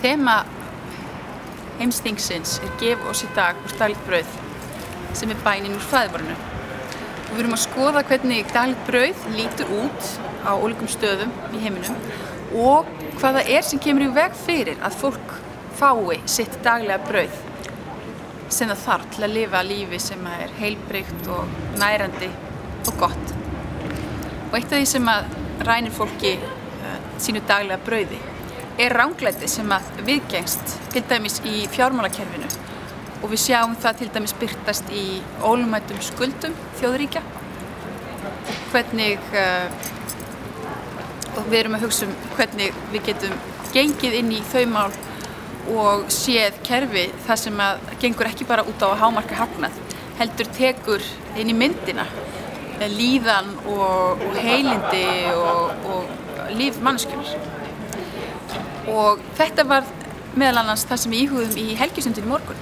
Þema heimsþingsins Gef oss í dag vort daglegt brauð, sem bænin úr Faðirvorinu. Og við erum að skoða hvernig daglegt brauð lítur út á ólíkum stöðum í heiminum og hvað það sem kemur í veg fyrir að fólk fái sitt daglega brauð sem það þarf til að lifa lífi sem heilbrigt og nærandi og gott. Og eitt af því sem rænir fólki sínu daglega brauði ranglæti sem viðgengst til dæmis í fjármálakerfinu og við sjáum það til dæmis birtast í ólögmætum skuldum þjóðríkja. Hvernig og við erum að hugsa hvernig við getum gengið inn í þau mál og séð kerfi þar sem gengur ekki bara út á að hámarka hagnað, heldur tekur inn í myndina líðan og heilindi og líf manneskjunnar. Og þetta var meðal annars það sem við íhugðum í helgisundin í morgun,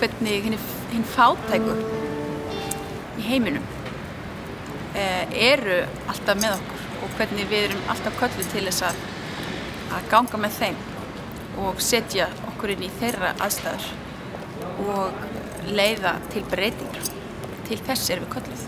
hvernig hinn fátæku í heiminum eru alltaf með okkur og hvernig við erum alltaf kölluð til þess að ganga með þeim og setja okkur inn í þeirra aðstæður og leiða til breytingar. Til þess erum við kölluð.